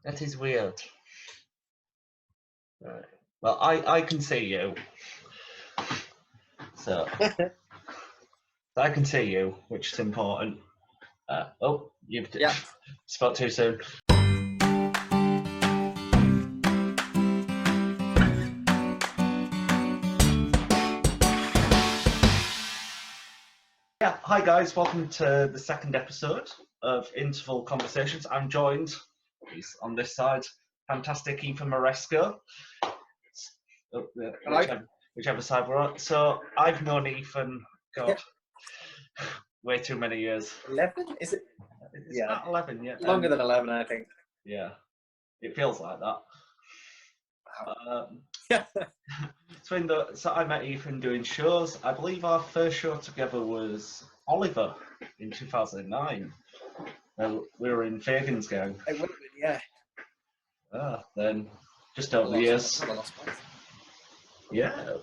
That is weird. Right. Well, I can see you. So I can see you, which is important. Oh, you've spoke too soon. Yeah, hi guys, welcome to the second episode of Interval Conversations. I'm joined, he's on this side, fantastic Ethan Marescaux. Whichever side we're on. So I've known Ethan, God, way too many years. 11? Is it? It's about 11, yeah. Longer than 11, I think. Yeah, it feels like that. So I met Ethan doing shows. I believe our first show together was Oliver in 2009. We were in Fagan's gang. It would have been, yeah. Then just over the years. Yeah.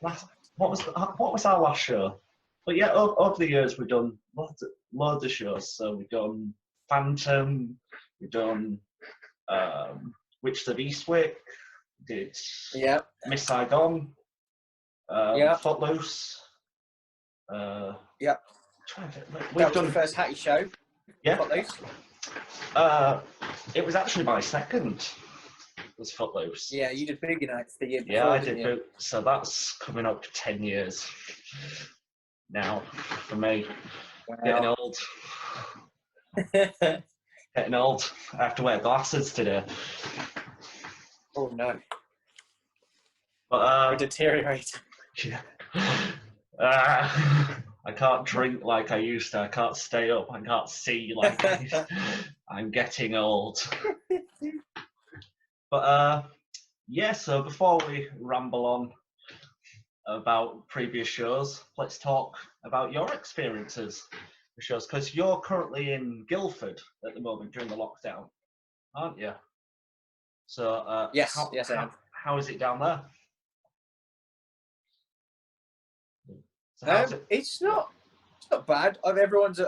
What was our last show? But yeah, over the years we've done loads of shows. So we've done Phantom, we've done Witch of Eastwick, did Miss Saigon, Footloose. We've done the first Hattie show. Yeah. Footloose. It was actually my second. Was Footloose. Yeah, you did Boogie Nights the year before. Yeah, I did. So that's coming up to 10 years now for me. Wow. Getting old. Getting old. I have to wear glasses today. Oh no. But we're deteriorating. Yeah. I can't drink like I used to. I can't stay up. I can't see like I used to. I'm getting old. But yeah, so before we ramble on about previous shows, let's talk about your experiences with shows, because you're currently in Guildford at the moment during the lockdown, aren't you? So yes, I am. How is it down there? So it's not bad. Everyone's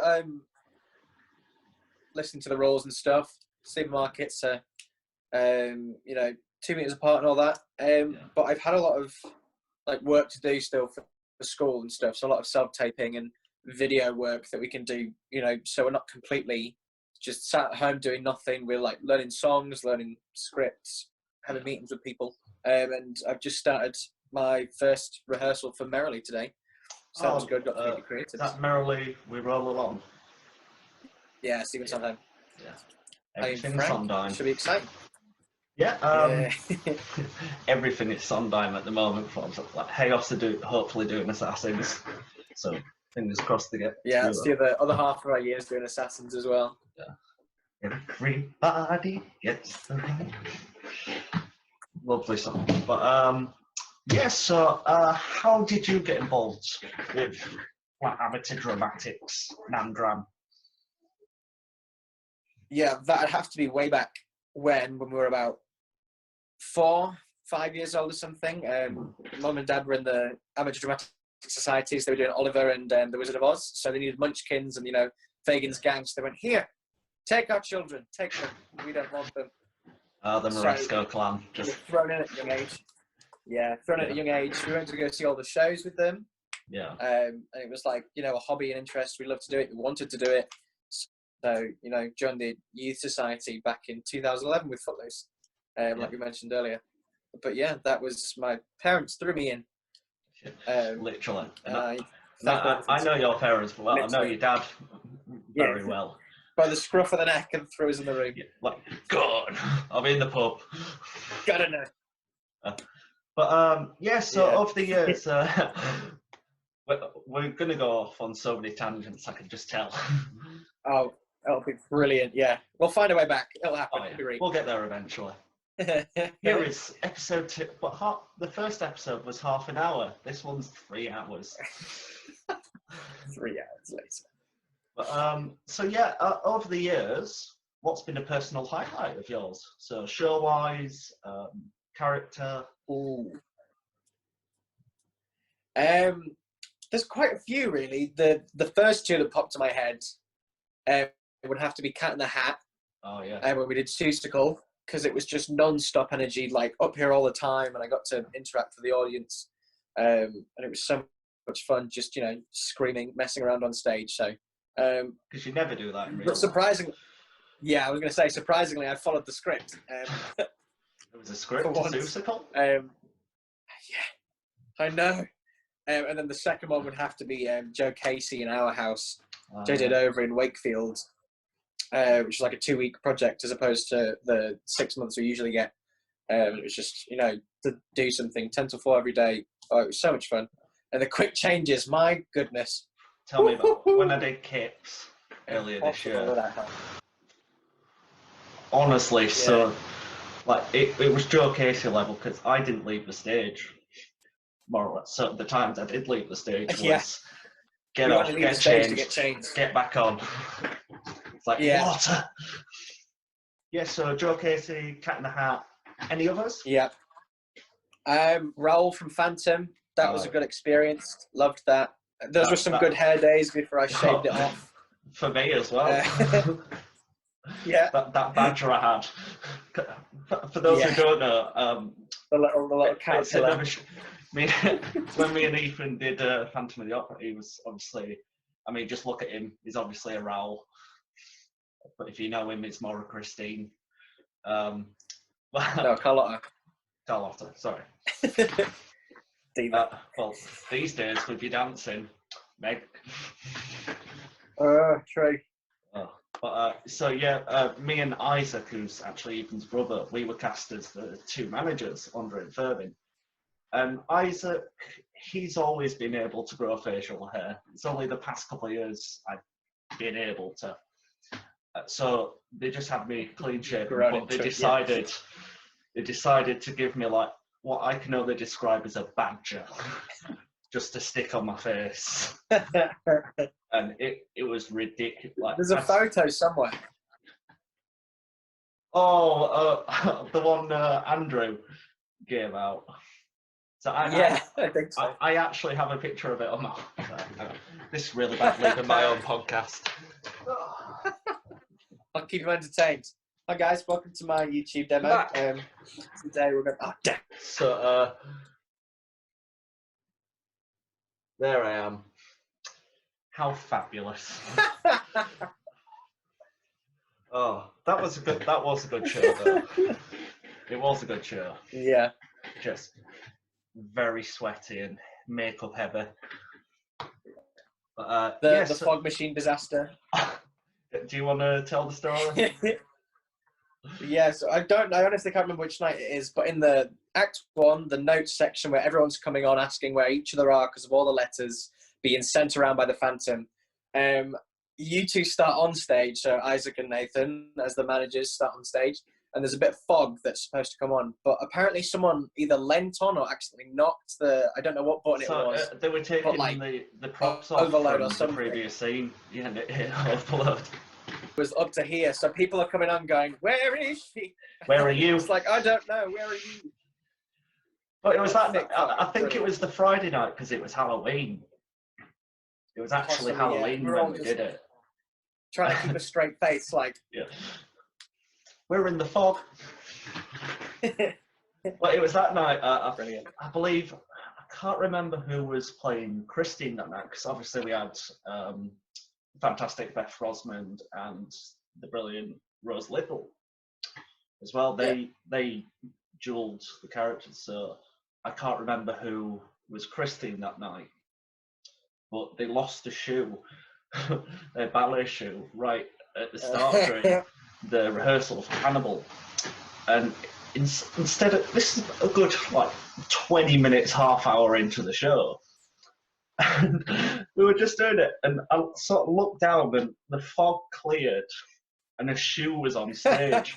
listening to the rules and stuff. Supermarkets are, 2 meters apart and all that. But I've had a lot of work to do still for school and stuff. So a lot of self-taping and video work that we can do. So we're not completely just sat at home doing nothing. We're learning songs, learning scripts, having meetings with people. And I've just started my first rehearsal for Merrily today. So that was good. Got to meet the creators. That Merrily We Roll Along. Yeah, Stephen Sondheim. Yeah. Everything's Sondheim. Should be exciting. Yeah. Everything is Sondheim at the moment. Chaos are hopefully doing Assassins. So fingers crossed to get. Yeah, that's the other half of our years doing Assassins as well. Yeah. Everybody gets the lovely song. But yeah, so how did you get involved with amateur dramatics, Dram? Yeah, that'd have to be way back when we were about 4-5 years old or something. Mum and Dad were in the amateur dramatic societies. They were doing Oliver and The Wizard of Oz, so they needed munchkins and Fagan's gang. So they went, here, take our children, take them. We don't want them. The Marescaux clan. Just thrown in at a young age. Yeah, thrown in at a young age. We went to go see all the shows with them. Yeah. And it was a hobby and interest. We loved to do it. We wanted to do it. So, joined the Youth Society back in 2011 with Footloose, like we mentioned earlier. But yeah, that was my parents threw me in. Literally. I know your parents well. I know your dad very well. By the scruff of the neck and threw us in the room. Yeah, God, I'll be in the pub. Gotta know. But yeah, so over the years, we're going to go off on so many tangents, I can just tell. Oh, that'll be brilliant, yeah. We'll find a way back. It'll happen. Oh, yeah. We'll get there eventually. Here is episode 2. But the first episode was half an hour. This one's 3 hours. 3 hours later. But, so yeah, over the years, what's been a personal highlight of yours? So show-wise, character? Ooh. There's quite a few, really. The first two that popped to my head would have to be Cat in the Hat, Oh yeah. when we did Seussical, because it was just non-stop energy, like up here all the time, and I got to interact with the audience, and it was so much fun, just screaming, messing around on stage. So, because you never do that in real but life. surprisingly, yeah, I was going to say, surprisingly, I followed the script. There was a script to Seussical? Yeah, I know. And then the second one would have to be Joe Casey in Our House. Joe did over in Wakefield, which is like a 2-week project as opposed to the 6 months we usually get. It was just, to do something 10 to 4 every day. Oh, it was so much fun. And the quick changes, my goodness. Tell me about when I did Kips earlier this year. Honestly, so like it was Joe Casey level because I didn't leave the stage. More or less. So the times I did leave the stage was get off, get changed, get back on. It's like water. Yeah, so Joe Casey, Cat in the Hat. Any others? Yeah. Raoul from Phantom. That was a good experience. Loved that. Those were some good hair days before I shaved it off. For me as well. Yeah. That badger I had. For those who don't know, the little caterpillar. When me and Ethan did Phantom of the Opera, he was obviously, just look at him, he's obviously a Raoul. But if you know him, it's more a Christine. No, Carlotta. Carlotta, sorry. Well, these days with your dancing, Meg. True. Me and Isaac, who's actually Ethan's brother, we were cast as the 2 managers under Irving. And Isaac, he's always been able to grow facial hair. It's only the past couple of years I've been able to. So they just had me clean shaven, but they decided to give me like what I can only describe as a badger, just to stick on my face. And it was ridiculous. Like, there's a photo somewhere. Oh, the one Andrew gave out. So I think so. I actually have a picture of it on my. This is really bad leaving my own podcast. I'll keep you entertained. Hi guys, welcome to my YouTube demo. Today we're going. Oh, damn. So there I am. How fabulous! Oh, that was a good show though. It was a good show. Yeah. Just very sweaty and makeup heavy. But, the fog machine disaster. Do you want to tell the story? Yes, I honestly can't remember which night it is, but in the Act 1, the notes section where everyone's coming on asking where each other are because of all the letters being sent around by the Phantom, you two start on stage, so Isaac and Nathan, as the managers, start on stage, and there's a bit of fog that's supposed to come on, but apparently someone either leant on or accidentally knocked I don't know what button it was. They were taking the props off overload from the previous scene. Yeah, overload. It was up to here, so people are coming on going, "Where is she? Where are you?" It's like, I don't know, where are you? But it was I think it was the Friday night because it was Halloween. It was actually Halloween when we did it. Trying to keep a straight face, like. Yeah. We're in the fog. Well, it was that night. I believe, I can't remember who was playing Christine that night, because obviously we had fantastic Beth Rosmond and the brilliant Rose Little as well. They duelled the characters, so I can't remember who was Christine that night, but they lost a shoe, their ballet shoe, right at the start during the rehearsal for Hannibal. And instead of, this is a good 20 minutes, half hour into the show, and we were just doing it, and I sort of looked down and the fog cleared and a shoe was on stage.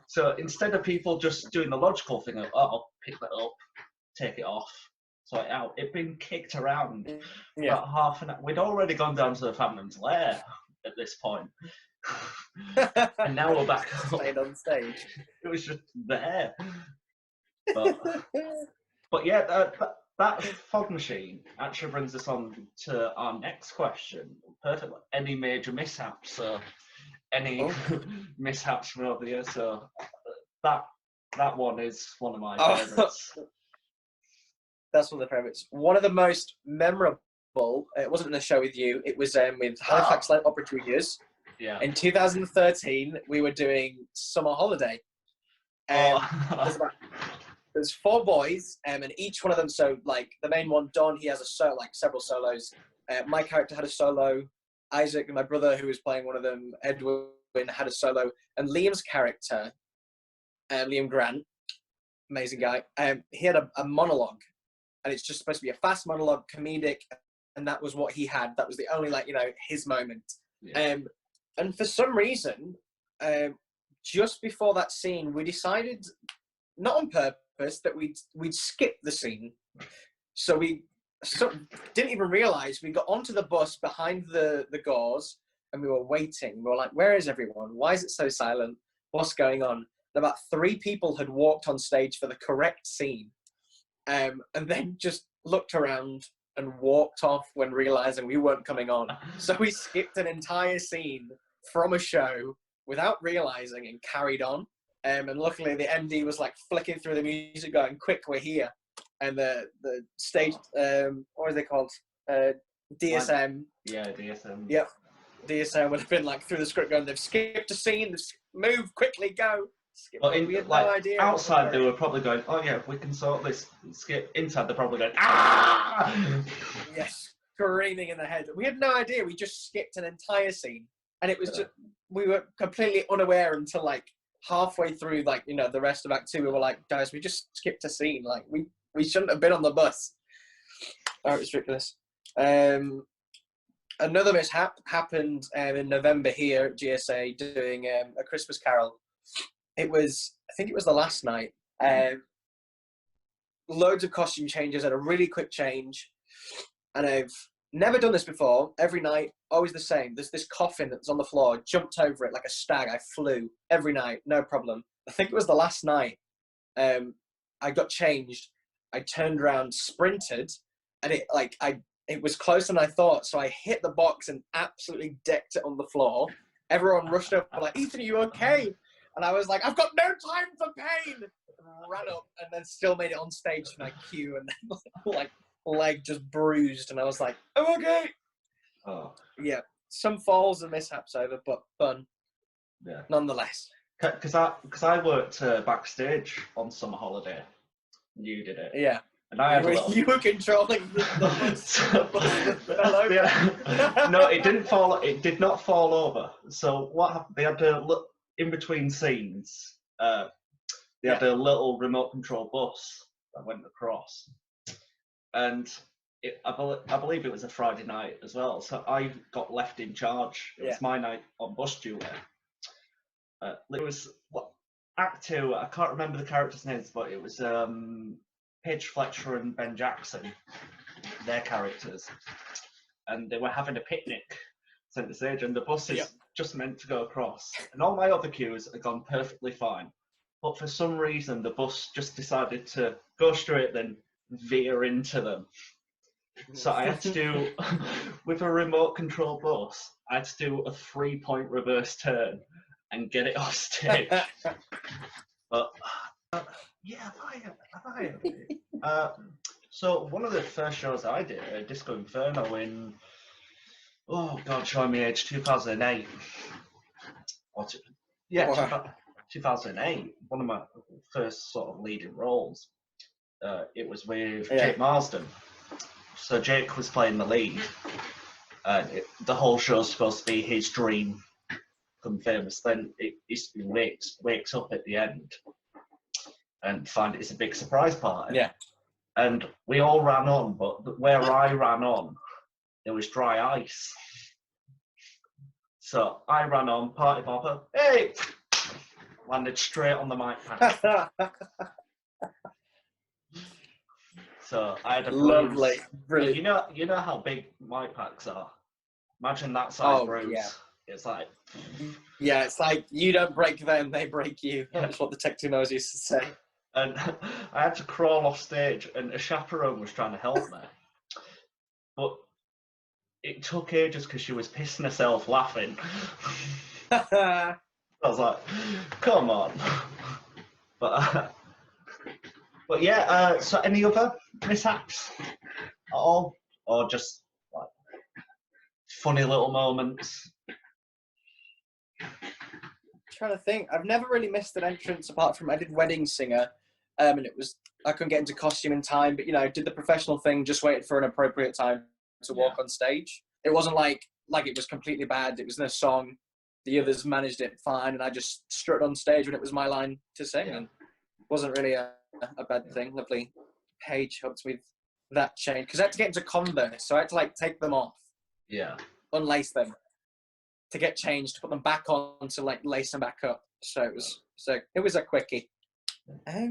So instead of people just doing the logical thing of, I'll pick that up, take it off, sort it out, it'd been kicked around about half an hour. We'd already gone down to the Phantom's lair at this point. And now we're back stayed on stage. It was just there. But yeah, that fog machine actually brings us on to our next question. Perfect. Any major mishaps? So any mishaps from over the years. So that one is one of my favourites. That's one of the favourites. One of the most memorable. It wasn't in a show with you. It was with Halifax Light Opera Juniors. Yeah. In 2013, we were doing Summer Holiday. There's 4 boys, and each one of them. So, like the main one, Don, he has several solos. My character had a solo. Isaac, my brother, who was playing one of them, Edwin, had a solo, and Liam's character, Liam Grant, amazing guy. He had a monologue, and it's just supposed to be a fast monologue, comedic, and that was what he had. That was the only his moment. Yeah. And for some reason, just before that scene, we decided, not on purpose, that we'd skip the scene. So we didn't even realise. We got onto the bus behind the gauze, and we were waiting. We were like, where is everyone? Why is it so silent? What's going on? And about 3 people had walked on stage for the correct scene, and then just looked around and walked off when realising we weren't coming on. So we skipped an entire scene from a show without realising and carried on. And luckily the MD was like flicking through the music going, quick, we're here. And the stage, what are they called? DSM. Yeah, DSM. Yep. DSM would have been like through the script going, they've skipped a scene, move, quickly, go. But we had no idea. Outside they were probably going, oh yeah, we can sort this. Skip. Inside they're probably going, ah! Yes, screaming in the head. We had no idea. We just skipped an entire scene. And it was just, we were completely unaware until like halfway through, the rest of Act 2, we were like, guys, we just skipped a scene. Like, we shouldn't have been on the bus. Oh, it's ridiculous. Another mishap happened in November here at GSA doing A Christmas Carol. I think it was the last night. Loads of costume changes, had a really quick change. And I've never done this before. Every night, always the same. There's this coffin that's on the floor, jumped over it like a stag. I flew every night, no problem. I think it was the last night. I got changed. I turned around, sprinted, and it was closer than I thought. So I hit the box and absolutely decked it on the floor. Everyone rushed up, like, Ethan, are you okay? And I was like, I've got no time for pain. And ran up and then still made it on stage for my cue, and then leg just bruised, and I was like, I'm okay. Oh. Yeah, some falls and mishaps over, but fun. Yeah. Nonetheless. Because I worked backstage on Summer Holiday. You did it. Yeah. And I had you were controlling the bus. No, it didn't fall. It did not fall over. So what happened? They had to look in between scenes. They had a little remote control bus that went across, and I believe it was a Friday night as well. So I got left in charge. It was my night on bus duty. It was Act 2. I can't remember the characters' names, but it was Paige Fletcher and Ben Jackson, their characters, and they were having a picnic centre stage, and the bus is just meant to go across, and all my other cues had gone perfectly fine, but for some reason the bus just decided to go straight then veer into them. So I had to do, with a remote control bus, I had to do a 3-point reverse turn and get it off stage. But so one of the first shows I did, Disco Inferno, in, oh God, showing me age, 2008. 2008. One of my first sort of leading roles. It was with Jake Marsden. So Jake was playing the lead. The whole show's supposed to be his dream become famous. Then he wakes up at the end and find it's a big surprise party. Yeah. And we all ran on, but where I ran on, there was dry ice. So I ran on, party popper, hey! Landed straight on the mic pad. So I had a lovely, brilliant. You know how big mic packs are. Imagine that size bruise. Yeah. It's like. Yeah, it's like you don't break them, they break you. That's what the Tech Two Knows used to say. And I had to crawl off stage, and a chaperone was trying to help me, but it took ages because she was pissing herself laughing. I was like, come on. But yeah, so any other mishaps at all? Or just like funny little moments? Trying to think. I've never really missed an entrance apart from I did Wedding Singer, and it was I couldn't get into costume in time, but I did the professional thing, just waited for an appropriate time to walk on stage. It wasn't like it was completely bad. It was in a song. The others managed it fine, and I just strutted on stage when it was my line to sing, and it wasn't really a bad thing. Lovely Paige helped me with that change because I had to get into Converse, so I had to take them off, unlace them, to get changed, to put them back on, to lace them back up. So it was a quickie.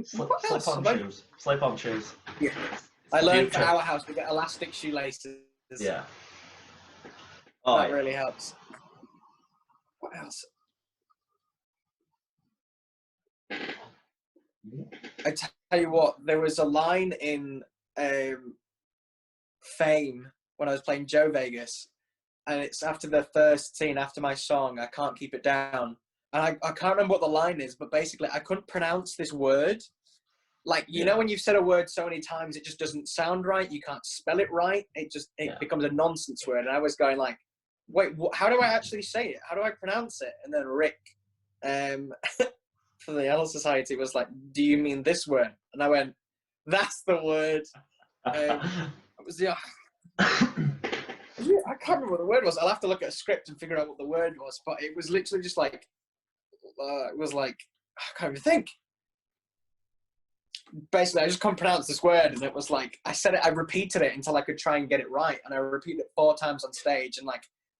Slip on shoes. Yeah. I learned for our house to get elastic shoelaces. Yeah. That really helps. What else? I tell you what, there was a line in Fame when I was playing Joe Vegas, and it's after the first scene, after my song, I Can't Keep It Down. And I can't remember what the line is, but basically I couldn't pronounce this word. You know when you've said a word so many times, it just doesn't sound right, you can't spell it right, it becomes a nonsense word. And I was going wait, how do I actually say it? How do I pronounce it? And then Rick, for the Yellow Society, was like, do you mean this word? And I went, that's the word. It was I can't remember what the word was. I'll have to look at a script and figure out what the word was. But it was literally just I can't even think. Basically, I just couldn't pronounce this word, and it was I said it. I repeated it until I could try and get it right, and I repeated it 4 times on stage. And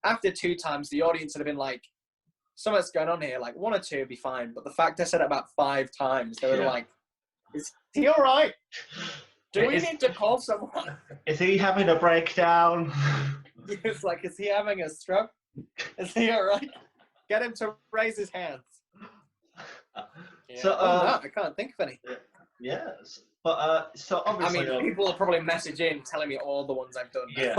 after 2 times, the audience had been something's going on here. 1 or 2 would be fine, but the fact I said it about 5 times, they were "Is he all right? Do we need to call someone? Is he having a breakdown?" It's is he having a stroke? Is he all right? Get him to raise his hands. So I can't think of any. Yes, but so obviously, people will probably message in telling me all the ones I've done. Yeah,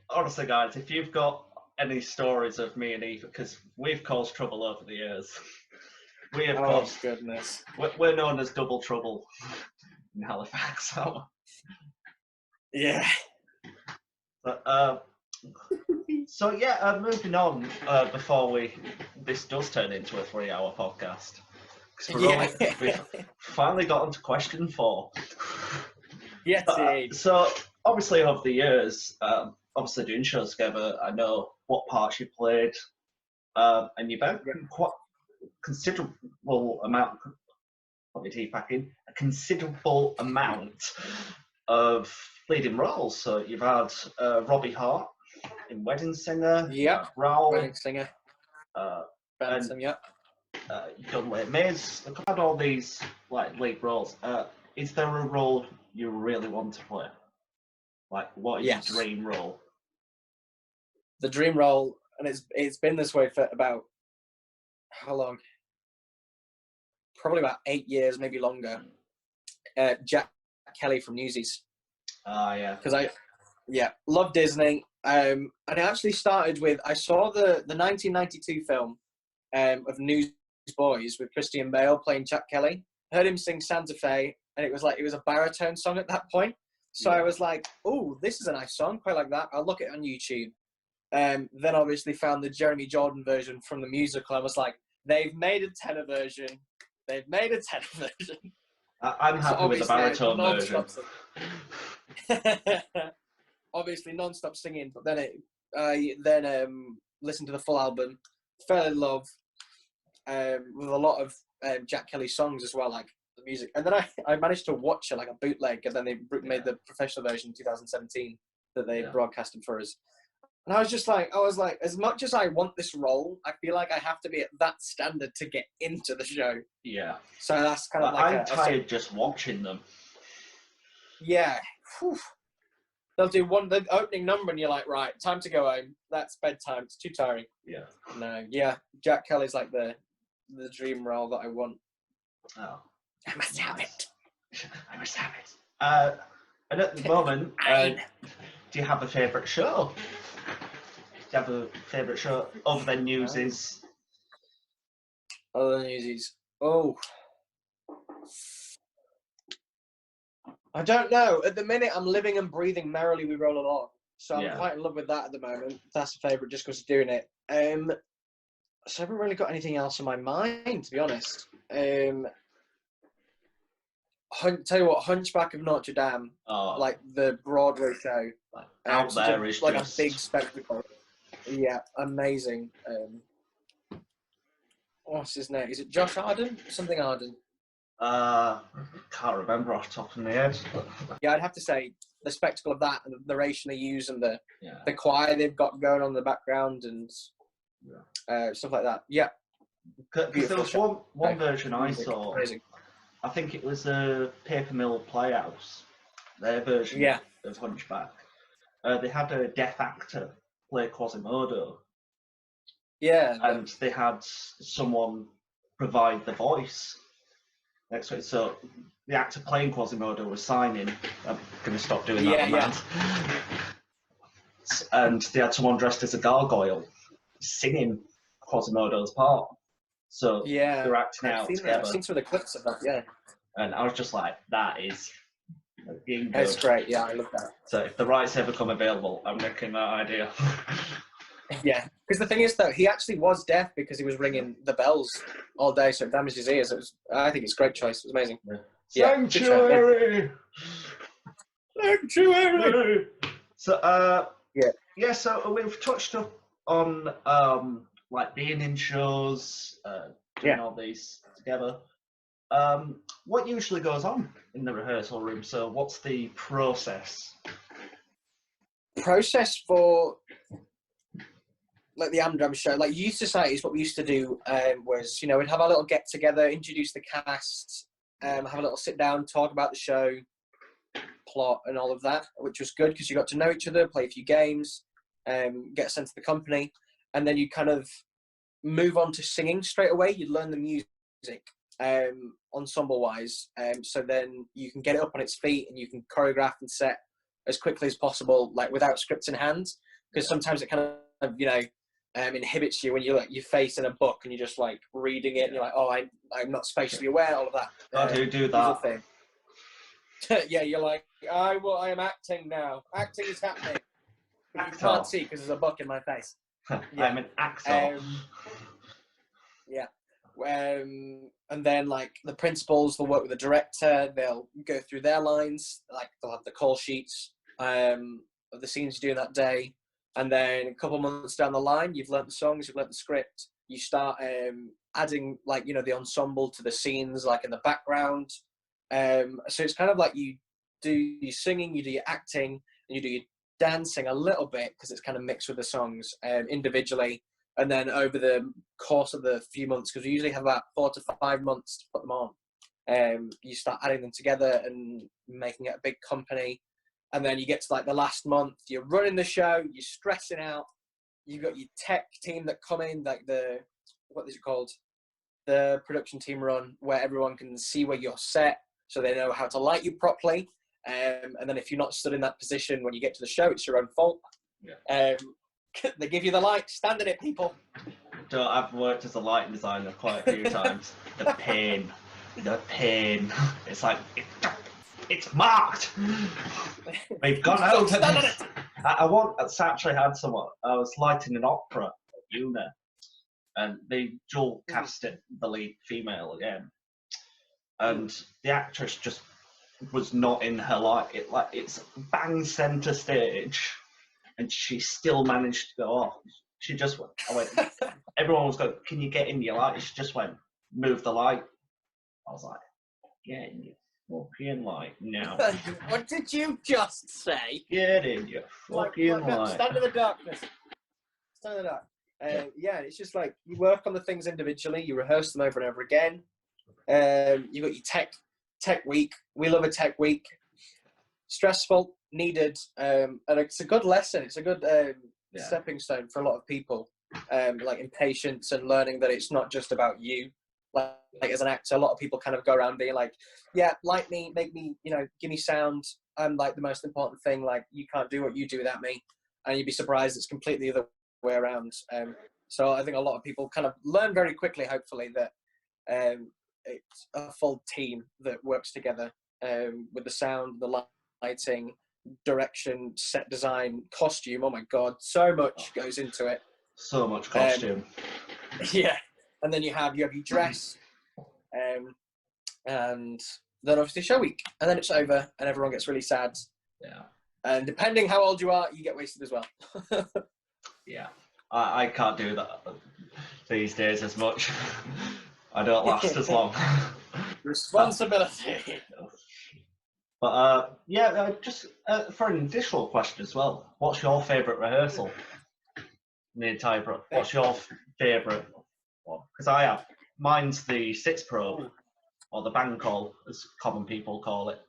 honestly, guys, if you've got any stories of me and Ethan, because we've caused trouble over the years. We have caused. Goodness. We're known as Double Trouble in Halifax. So. Yeah. But, moving on before this does turn into a 3-hour podcast. We've finally got on to question 4. Yes, so obviously over the years, obviously doing shows together, I know what parts you played, and you've had quite considerable amount. Put your teeth back in. A considerable amount of leading roles. So you've had Robbie Hart in Wedding Singer. Raoul. Wedding Singer. You've done Les Mis. You've had all these lead roles. Is there a role you really want to play? What is your dream role? The dream role, and it's been this way for about how long? Probably about 8 years, maybe longer. Jack Kelly from Newsies. Yeah. Because I love Disney. And it actually started with, I saw the 1992 film of Newsboys with Christian Bale playing Jack Kelly. Heard him sing Santa Fe, and it was a baritone song at that point. So I was like, oh, this is a nice song, quite like that. I'll look it on YouTube. Then obviously found the Jeremy Jordan version from the musical. I was like, they've made a tenor version. I'm happy with the baritone version. Obviously, non-stop singing, but then I listened to the full album, fell in love with a lot of Jack Kelly songs as well, the music. And then I managed to watch it, a bootleg, and then they made the professional version in 2017 that they broadcasted for us. And I was like, as much as I want this role, I feel like I have to be at that standard to get into the show. Yeah. So that's kind of I'm tired just watching them. Yeah. Whew. They'll do the opening number, and you're like, right, time to go home. That's bedtime. It's too tiring. Yeah. No. Yeah. Jack Kelly's the dream role that I want. Oh. I must have it. I must have it. And at the moment, do you have a favourite show? you have a favourite show other than Newsies? Other than Newsies. Oh. I don't know. At the minute, I'm living and breathing Merrily We Roll Along. So I'm quite in love with that at the moment. That's a favourite just because of doing it. So I haven't really got anything else on my mind, to be honest. Tell you what, Hunchback of Notre Dame, like the Broadway show. Out there is like just... a big spectacle. Yeah, amazing. What's his name? Is it Josh Arden? Something Arden. Can't remember off the top of my head. Yeah, I'd have to say the spectacle of that and the narration they use and the choir they've got going on in the background and stuff like that. Yeah. Because there was one version I saw. Amazing. I think it was a Paper Mill Playhouse. Their version of Hunchback. They had a deaf actor play Quasimodo. Yeah. And they had someone provide the voice next week. So the actor playing Quasimodo was signing. I'm going to stop doing that, man. And they had someone dressed as a gargoyle singing Quasimodo's part. So they're acting out together. I've seen some of the clips of that, yeah. And I was just like, that is good. That's great, yeah, I love that. So if the rights ever come available, I'm making that idea. Yeah, because the thing is, though, he actually was deaf because he was ringing the bells all day, so it damaged his ears. I think it's a great choice. It was amazing. Yeah. Sanctuary! Sanctuary! So, so we've touched up on, like, being in shows, doing all these together. What usually goes on in the rehearsal room? So what's the process? Process for... like the Amdram show, like Youth Societies, what we used to do was, we'd have a little get together, introduce the cast, have a little sit down, talk about the show, plot, and all of that, which was good because you got to know each other, play a few games, get a sense of the company, and then you kind of move on to singing straight away. You'd learn the music ensemble wise, so then you can get it up on its feet and you can choreograph and set as quickly as possible, like without scripts in hand, because sometimes it kind of, inhibits you when you're like your face in a book and you're just like reading it and you're like, oh, I'm not spatially aware, all of that. I do that. Thing. Yeah, you're like, I am acting now. Acting is happening. But you can't see because there's a book in my face. I'm an actor. And then like the principals will work with the director. They'll go through their lines. Like they'll have the call sheets of the scenes you're doing that day. And then a couple months down the line, you've learnt the songs, you've learnt the script. You start adding, like, the ensemble to the scenes, like in the background. So it's kind of like you do your singing, you do your acting, and you do your dancing a little bit because it's kind of mixed with the songs individually. And then over the course of the few months, because we usually have about 4 to 5 months to put them on, you start adding them together and making it a big company. And then you get to like the last month, you're running the show, you're stressing out. You've got your tech team that come in, like what is it called? The production team run, where everyone can see where you're set, so they know how to light you properly. And then if you're not stood in that position when you get to the show, it's your own fault. Yeah. They give you the light, stand in it, people. So I've worked as a lighting designer quite a few times. The pain. It's like, it's marked. We've gone over this. I actually had someone. I was lighting an opera at uni, and they dual casted the lead female again, and the actress just was not in her light. It's bang center stage, and she still managed to go off. She just went. Everyone was going, "Can you get in your light?" She just went, "Move the light." I was like, "Get in your fucking light now." What did you just say? Get in your fucking light. Stand in the darkness. Stand in the dark. It's just like you work on the things individually. You rehearse them over and over again. You got your tech week. We love a tech week. Stressful, needed, and it's a good lesson. It's a good stepping stone for a lot of people. Like impatience and learning that it's not just about you. Like as an actor, a lot of people kind of go around being like, yeah, like me, make me, give me sound. I'm like the most important thing. Like you can't do what you do without me. And you'd be surprised it's completely the other way around. So I think a lot of people kind of learn very quickly, hopefully, that it's a full team that works together with the sound, the lighting, direction, set design, costume. Oh my God, so much goes into it. So much costume. Yeah, and then you have your dress, and then obviously show week, and then it's over, and everyone gets really sad. Yeah. And depending how old you are, you get wasted as well. Yeah, I can't do that these days as much. I don't last as long. Responsibility. But just for an additional question as well, what's your favourite rehearsal in the entire pro? What's your favourite one? Because mine's the six probe, or the band call, as common people call it.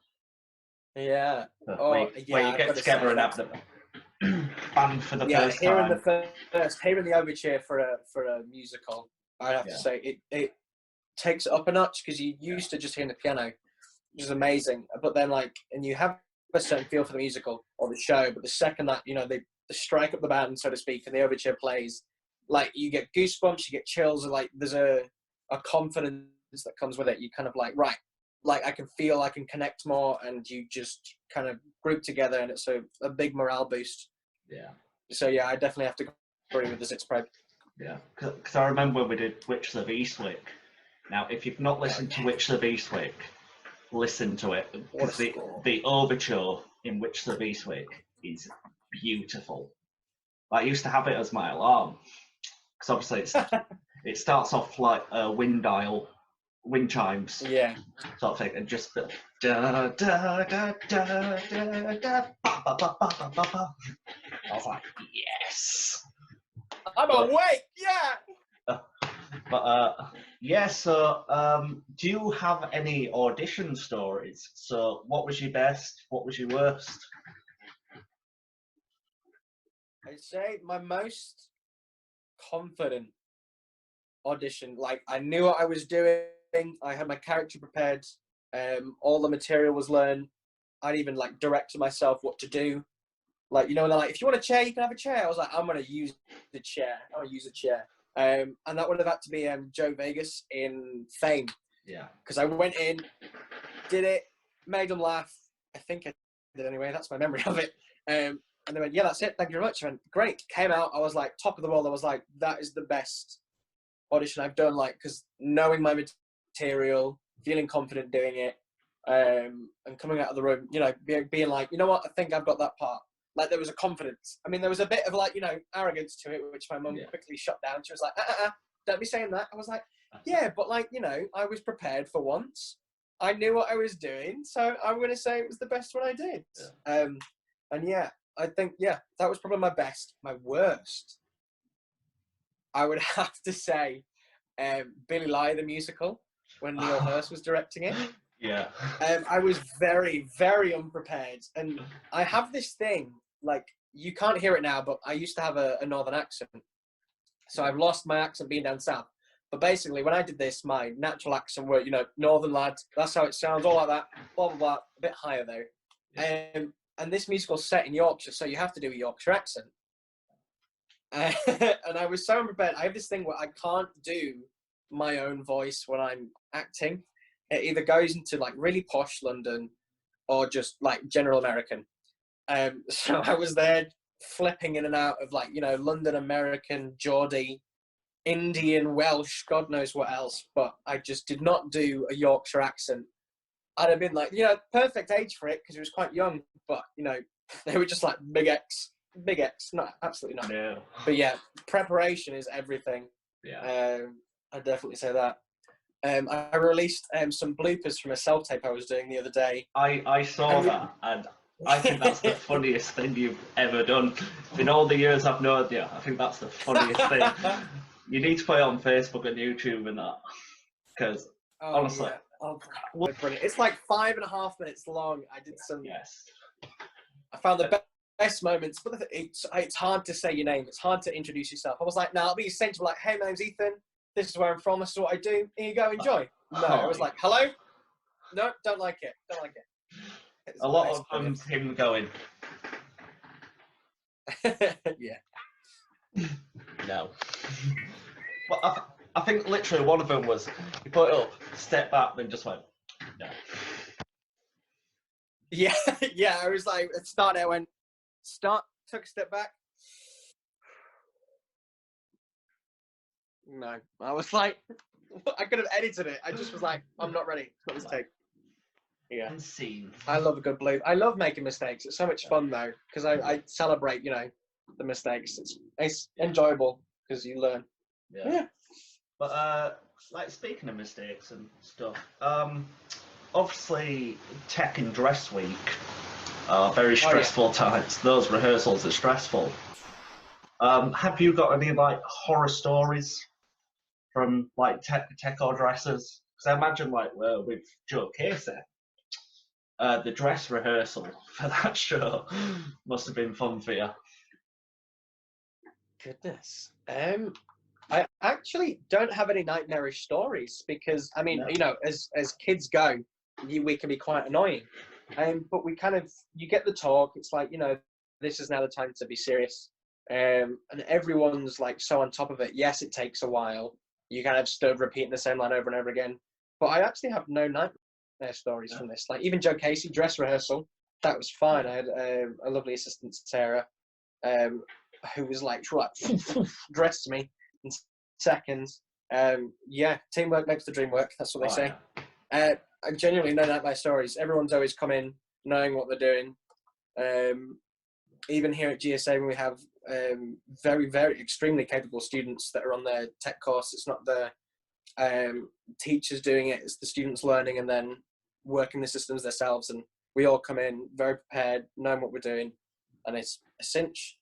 Yeah. Where you get together and have the band for the first time. Hearing the overture for a musical, I have to say it takes it up a notch, because you used to just hearing the piano, which is amazing. But then and you have a certain feel for the musical or the show, but the second that they strike up the band, so to speak, and the overture plays, you get goosebumps, you get chills, and there's a confidence that comes with it. You kind of right. I can feel, I can connect more, and you just kind of group together, and it's a big morale boost. Yeah. So yeah, I definitely have to agree with the Six Probe. Yeah, because I remember when we did Witches of Eastwick. Now, if you've not listened to Witches of Eastwick, listen to it, because the overture in Witches of Eastwick is beautiful. I used to have it as my alarm, because obviously it starts off like a wind chimes, sort of thing, and just the da da da da da da ba ba ba ba ba ba. I was like, yes, I'm awake, yeah. But so do you have any audition stories? So what was your best? What was your worst? I'd say my most confident audition, I knew what I was doing, I had my character prepared, all the material was learned. I'd even directed myself what to do. They're if you want a chair, you can have a chair. I was like, I'm going to use the chair. I'm going to use a chair. And that would have had to be Joe Vegas in Fame. Yeah. Because I went in, did it, made them laugh. I think I did anyway. That's my memory of it. And they went, yeah, that's it. Thank you very much. I went, great. Came out. I was top of the world. I was like, that is the best audition I've done. Because knowing my material, feeling confident doing it, and coming out of the room, being like, you know what? I think I've got that part. There was a confidence. I mean, there was a bit of arrogance to it, which my mum quickly shut down. She was like, don't be saying that. I was like, yeah, but I was prepared for once. I knew what I was doing, so I'm going to say it was the best one I did. Yeah. And yeah, I think, that was probably my best. My worst, I would have to say Billy Lie, the musical, when Neil Hurst was directing it. Yeah. I was very, very unprepared. And I have this thing, you can't hear it now, but I used to have a northern accent. So I've lost my accent being down south. But basically, when I did this, my natural accent were, northern lad. That's how it sounds, all like that, blah, blah, blah. A bit higher, though. Yeah. And this musical's set in Yorkshire, so you have to do a Yorkshire accent. And I was so unprepared. I have this thing where I can't do my own voice when I'm acting. It either goes into really posh London or just general American. So I was there flipping in and out of London American, Geordie, Indian, Welsh, God knows what else. But I just did not do a Yorkshire accent. I'd have been perfect age for it because he was quite young. But they were just big X. No, absolutely not. No. But yeah, preparation is everything. Yeah. I'd definitely say that. I released some bloopers from a self-tape I was doing the other day. I saw that, and I think that's the funniest thing you've ever done. In all the years I've known you, I think that's the funniest thing. You need to put it on Facebook and YouTube and that, because honestly... Yeah. Brilliant. It's 5.5 minutes long. I did some... Yes. I found the best moments, but it's hard to say your name. It's hard to introduce yourself. I was like, no, I'll be essential. Hey, my name's Ethan. This is where I'm from. This is what I do. Here you go. Enjoy. No, I was like, hello? No, don't like it. Don't like it. A lot of them's him going. Yeah. No. But I think literally one of them was you put it up, step back, then just went, no. Yeah, yeah. I was like, start. I went, start. Took a step back. No, I was like, I could have edited it. I just was like, I'm not ready. It's not this take. Yeah. And scene. I love a good bleep. I love making mistakes. It's so much fun though, because I celebrate, you know, the mistakes. It's enjoyable because you learn. Yeah. But like speaking of mistakes and stuff, obviously tech and dress week are very stressful times. Those rehearsals are stressful. Have you got any like horror stories from like tech or dresses? Because I imagine like with Joe Casey, the dress rehearsal for that show must have been fun for you. Goodness. I actually don't have any nightmarish stories because I mean, you know, as kids go, we can be quite annoying. But we kind of, you get the talk. It's like, you know, this is now the time to be serious. And everyone's like so on top of it. Yes, it takes a while. You kind of stood repeating the same line over and over again. But I actually have no nightmare stories from this. Like even Joe Casey dress rehearsal, that was fine. I had a lovely assistant, Sarah, who was like dressed me in seconds. Yeah, teamwork makes the dream work. That's what they say. Yeah. I genuinely know that by stories. Everyone's always come in knowing what they're doing. Even here at GSA, when we have very, very extremely capable students that are on their tech course, it's not the teachers doing it, it's the students learning and then working the systems themselves. And we all come in very prepared, knowing what we're doing, and it's a cinch.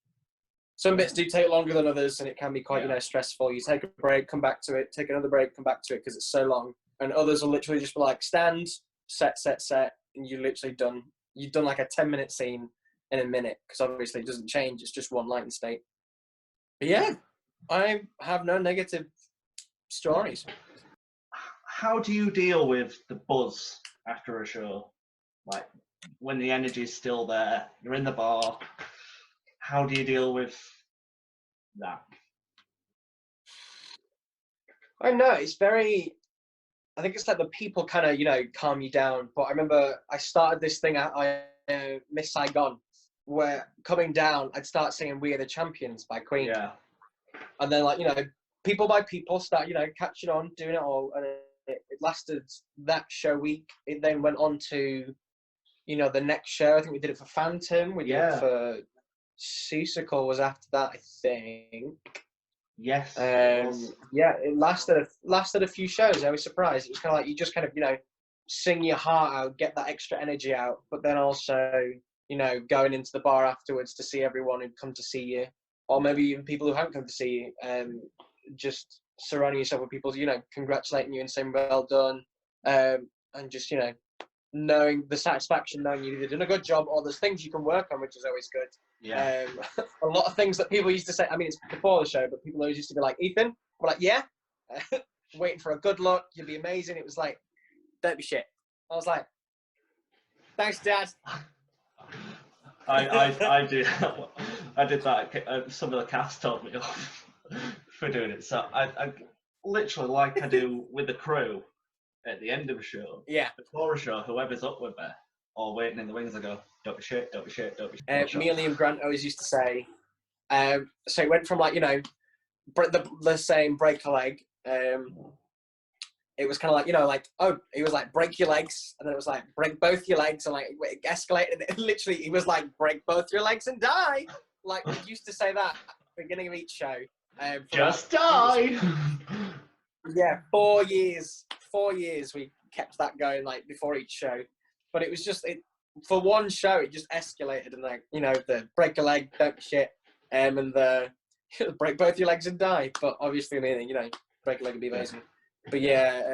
Some bits do take longer than others, and it can be quite, you know, stressful. You take a break, come back to it, take another break, come back to it because it's so long. And others will literally just be like, stand, set, and you've done like a 10-minute scene in a minute because obviously it doesn't change. It's just one light and state. But yeah, I have no negative stories. How do you deal with the buzz after a show? Like when the energy is still there, you're in the bar. How do you deal with that? I know it's very. I think it's like the people kind of, you know, calm you down. But I remember I started this thing at Miss Saigon, where coming down, I'd start singing "We Are the Champions" by Queen. Yeah. And then, like, you know, people by people start, you know, catching on, doing it all, and it lasted that show week. It then went on to, you know, the next show. I think we did it for Phantom. We did it for Seasicle was after that, I think. Yes. Yeah, it lasted a few shows. I was surprised. It was kind of like you just kind of, you know, sing your heart out, get that extra energy out, but then also, you know, going into the bar afterwards to see everyone who'd come to see you, or maybe even people who haven't come to see you, just surrounding yourself with people, you know, congratulating you and saying well done, and just, you know, knowing the satisfaction, knowing you either done a good job or there's things you can work on, which is always good. Yeah. A lot of things that people used to say, I mean, it's before the show, but people always used to be like, Ethan, we're like, yeah, waiting for a good look, you'll be amazing. It was like, don't be shit. I was like, thanks, Dad. I did that. Some of the cast told me off for doing it. So I literally, like I do with the crew at the end of a show. Yeah. Before a show, whoever's up with me or waiting in the wings, I go, don't be shit, don't be shit, don't be shit. Me and Liam Grant always used to say, so it went from like, you know, the saying break a leg. It was kind of like, you know, like, oh, he was like, break your legs. And then it was like, break both your legs. And like, it escalated. It literally, he was like, break both your legs and die. Like, we used to say that at the beginning of each show. Just die. Yeah, 4 years. 4 years we kept that going, like, before each show. But it was just, for one show, it just escalated. And like, you know, the break a leg, don't be shit. And the break both your legs and die. But obviously, I mean, you know, break a leg would be amazing. But yeah,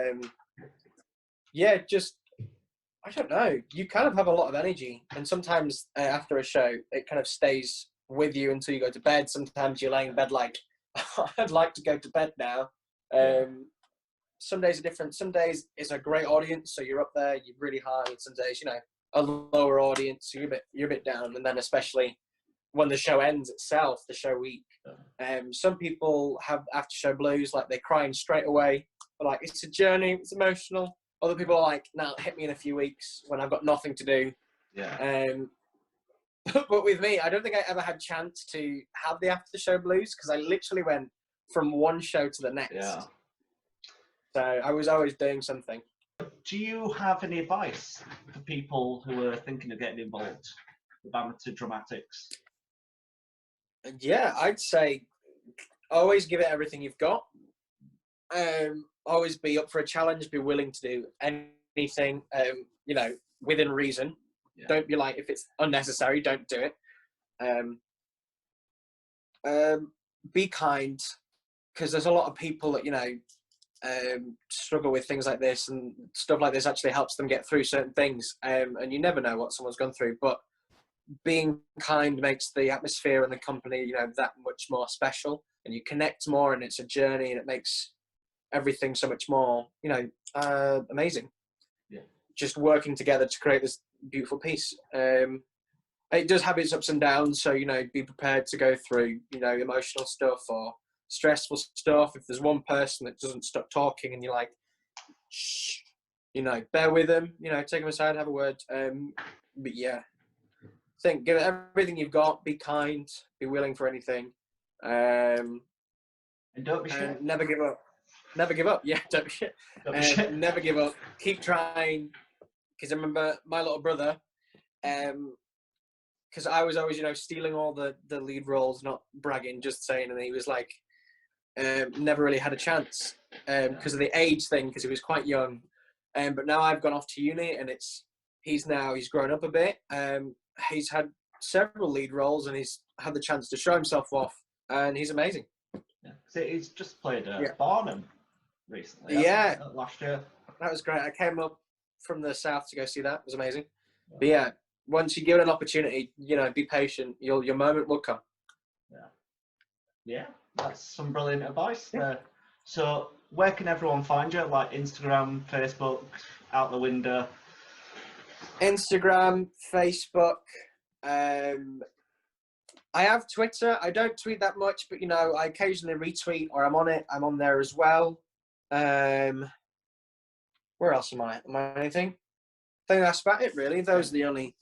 just, I don't know. You kind of have a lot of energy. And sometimes after a show, it kind of stays with you until you go to bed. Sometimes you're laying in bed like, I'd like to go to bed now. Some days are different. Some days it's a great audience, so you're up there, you're really high. And some days, you know, a lower audience, so you're a bit down. And then especially when the show ends itself, the show week. Some people have after show blues, like they're crying straight away. But like, it's a journey, it's emotional. Other people are like, "Now hit me in a few weeks when I've got nothing to do." Yeah. But with me, I don't think I ever had chance to have the after show blues because I literally went from one show to the next. Yeah. So I was always doing something. Do you have any advice for people who are thinking of getting involved with amateur dramatics? Yeah, I'd say always give it everything you've got. Always be up for a challenge. Be willing to do anything, you know, within reason. Yeah. Don't be like, if it's unnecessary, don't do it. Be kind, because there's a lot of people that, you know, struggle with things like this, and stuff like this actually helps them get through certain things. And you never know what someone's gone through, but being kind makes the atmosphere and the company, you know, that much more special, and you connect more, and it's a journey, and it makes everything so much more, you know, amazing. Yeah. Just working together to create this beautiful piece. It does have its ups and downs, so, you know, be prepared to go through, you know, emotional stuff or stressful stuff. If there's one person that doesn't stop talking and you're like, shh, you know, bear with them, you know, take them aside, have a word. But yeah, give it everything you've got, be kind, be willing for anything. And don't be shit. Never give up. Never give up. Yeah, don't be shit. Never give up. Keep trying. Because I remember my little brother, because I was always, you know, stealing all the lead roles, not bragging, just saying, and he was like, never really had a chance because of the age thing, because he was quite young. But now I've gone off to uni, and he's grown up a bit. He's had several lead roles, and he's had the chance to show himself off, and he's amazing. Yeah. So he's just played Barnum recently. Yeah, last year. That was great. I came up from the south to go see that. It was amazing. Yeah. But yeah, once you give it an opportunity, you know, be patient. Your moment will come. Yeah, that's some brilliant advice there. So where can everyone find you? Like Instagram, Facebook, out the window? Instagram, Facebook. I have Twitter. I don't tweet that much, but, you know, I occasionally retweet, or I'm on it. I'm on there as well. Where else am I? Am I anything? I think that's about it, really. Those are the only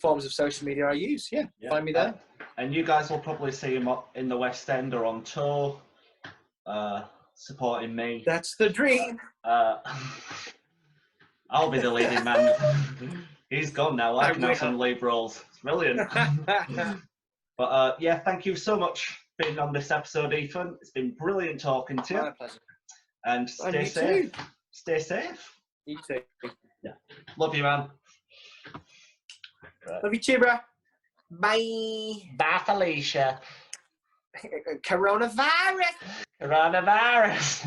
forms of social media I use. Yeah. Find me there. And you guys will probably see him in the West End or on tour, supporting me. That's the dream. I'll be the leading man. He's gone now. I can have some lead roles. It's brilliant. But yeah, thank you so much for being on this episode, Ethan. It's been brilliant talking to you. My pleasure. And stay safe. Too. Stay safe. You too. Yeah. Love you, man. Love you too, bro. Bye. Bye, Felicia. Coronavirus. Coronavirus.